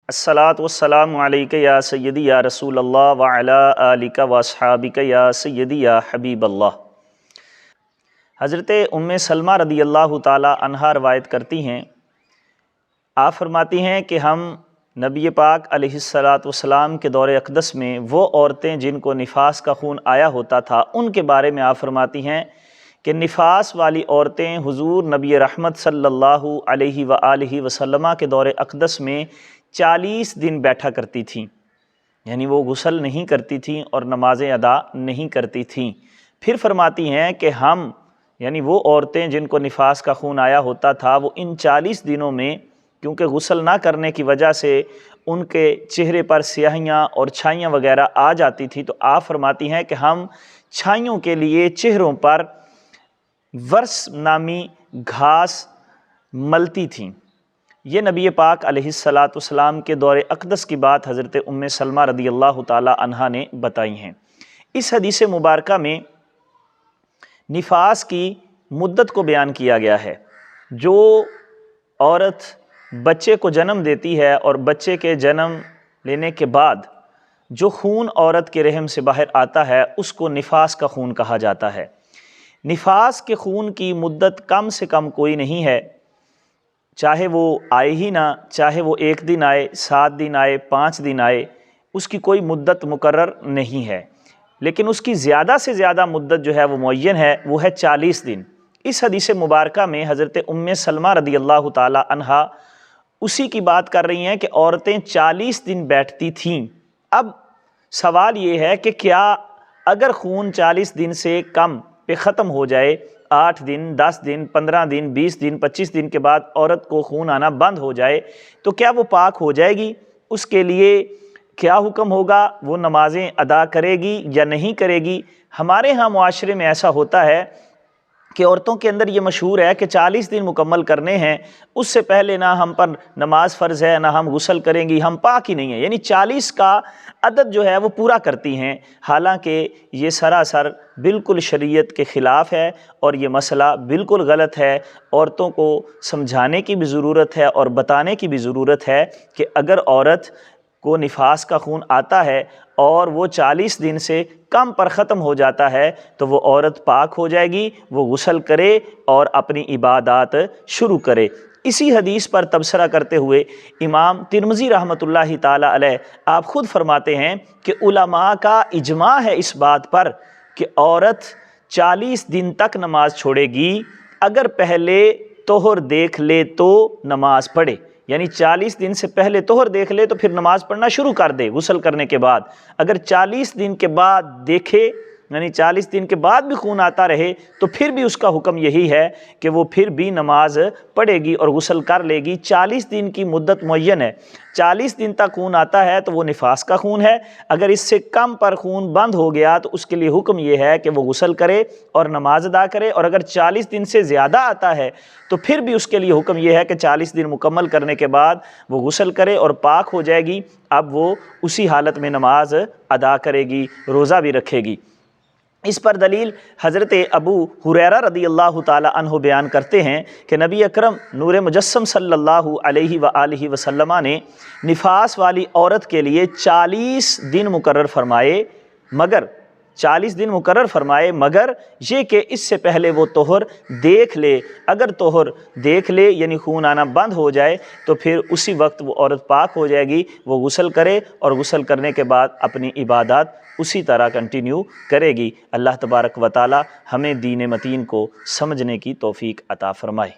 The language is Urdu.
الصلاۃ والسلام علیک یا سیدی یا رسول اللہ وعلی آلک واصحابک یا سیدی یا حبیب اللہ۔ حضرت ام سلمہ رضی اللہ تعالی عنہا روایت کرتی ہیں، آپ فرماتی ہیں کہ ہم نبی پاک علیہ الصلاۃ والسلام کے دور اقدس میں وہ عورتیں جن کو نفاس کا خون آیا ہوتا تھا ان کے بارے میں آپ فرماتی ہیں کہ نفاس والی عورتیں حضور نبی رحمت صلی اللہ علیہ وآلہ وسلم کے دور اقدس میں 40 دن بیٹھا کرتی تھیں، یعنی وہ غسل نہیں کرتی تھیں اور نمازیں ادا نہیں کرتی تھیں۔ پھر فرماتی ہیں کہ ہم یعنی وہ عورتیں جن کو نفاس کا خون آیا ہوتا تھا وہ ان 40 دنوں میں کیونکہ غسل نہ کرنے کی وجہ سے ان کے چہرے پر سیاہیاں اور چھائیاں وغیرہ آ جاتی تھی، تو آپ فرماتی ہیں کہ ہم چھائیوں کے لیے چہروں پر ورس نامی گھاس ملتی تھیں۔ یہ نبی پاک علیہ الصلاۃ والسلام کے دور اقدس کی بات حضرت ام سلمہ رضی اللہ تعالی عنہا نے بتائی ہیں۔ اس حدیث مبارکہ میں نفاس کی مدت کو بیان کیا گیا ہے۔ جو عورت بچے کو جنم دیتی ہے اور بچے کے جنم لینے کے بعد جو خون عورت کے رحم سے باہر آتا ہے اس کو نفاس کا خون کہا جاتا ہے۔ نفاس کے خون کی مدت کم سے کم کوئی نہیں ہے، چاہے وہ آئے ہی نہ، چاہے وہ 1 دن آئے، 7 دن آئے، 5 دن آئے، اس کی کوئی مدت مقرر نہیں ہے، لیکن اس کی زیادہ سے زیادہ مدت جو ہے وہ معین ہے، وہ ہے 40 دن۔ اس حدیث مبارکہ میں حضرت ام سلمہ رضی اللہ تعالی عنہا اسی کی بات کر رہی ہیں کہ عورتیں 40 دن بیٹھتی تھیں۔ اب سوال یہ ہے کہ کیا اگر خون 40 دن سے کم پہ ختم ہو جائے، 8 دن، 10 دن، 15 دن، 20 دن، 25 دن کے بعد عورت کو خون آنا بند ہو جائے تو کیا وہ پاک ہو جائے گی؟ اس کے لیے کیا حکم ہوگا؟ وہ نمازیں ادا کرے گی یا نہیں کرے گی؟ ہمارے ہاں معاشرے میں ایسا ہوتا ہے کہ عورتوں کے اندر یہ مشہور ہے کہ 40 دن مکمل کرنے ہیں، اس سے پہلے نہ ہم پر نماز فرض ہے، نہ ہم غسل کریں گی، ہم پاک ہی نہیں ہیں، یعنی 40 کا عدد جو ہے وہ پورا کرتی ہیں، حالانکہ یہ سراسر بالکل شریعت کے خلاف ہے اور یہ مسئلہ بالکل غلط ہے۔ عورتوں کو سمجھانے کی بھی ضرورت ہے اور بتانے کی بھی ضرورت ہے کہ اگر عورت کو نفاس کا خون آتا ہے اور وہ 40 دن سے کم پر ختم ہو جاتا ہے تو وہ عورت پاک ہو جائے گی، وہ غسل کرے اور اپنی عبادات شروع کرے۔ اسی حدیث پر تبصرہ کرتے ہوئے امام ترمذی رحمۃ اللہ تعالی علیہ آپ خود فرماتے ہیں کہ علماء کا اجماع ہے اس بات پر کہ عورت 40 دن تک نماز چھوڑے گی، اگر پہلے طہر دیکھ لے تو نماز پڑھے، یعنی 40 دن سے پہلے طہر دیکھ لے تو پھر نماز پڑھنا شروع کر دے غسل کرنے کے بعد۔ اگر 40 دن کے بعد دیکھے، یعنی 40 دن کے بعد بھی خون آتا رہے تو پھر بھی اس کا حکم یہی ہے کہ وہ پھر بھی نماز پڑھے گی اور غسل کر لے گی۔ 40 دن کی مدت معین ہے، 40 دن تک خون آتا ہے تو وہ نفاس کا خون ہے، اگر اس سے کم پر خون بند ہو گیا تو اس کے لیے حکم یہ ہے کہ وہ غسل کرے اور نماز ادا کرے، اور اگر 40 دن سے زیادہ آتا ہے تو پھر بھی اس کے لیے حکم یہ ہے کہ 40 دن مکمل کرنے کے بعد وہ غسل کرے اور پاک ہو جائے گی، اب وہ اسی حالت میں نماز ادا کرے گی، روزہ بھی رکھے گی۔ اس پر دلیل حضرت ابو ہریرہ رضی اللہ تعالی عنہ بیان کرتے ہیں کہ نبی اکرم نور مجسم صلی اللہ علیہ وآلہ وسلم نے نفاس والی عورت کے لیے 40 دن مقرر فرمائے، مگر 40 دن مقرر فرمائے مگر یہ کہ اس سے پہلے وہ طہر دیکھ لے، اگر طہر دیکھ لے یعنی خون آنا بند ہو جائے تو پھر اسی وقت وہ عورت پاک ہو جائے گی، وہ غسل کرے اور غسل کرنے کے بعد اپنی عبادات اسی طرح کنٹینیو کرے گی۔ اللہ تبارک و تعالی ہمیں دین متین کو سمجھنے کی توفیق عطا فرمائے۔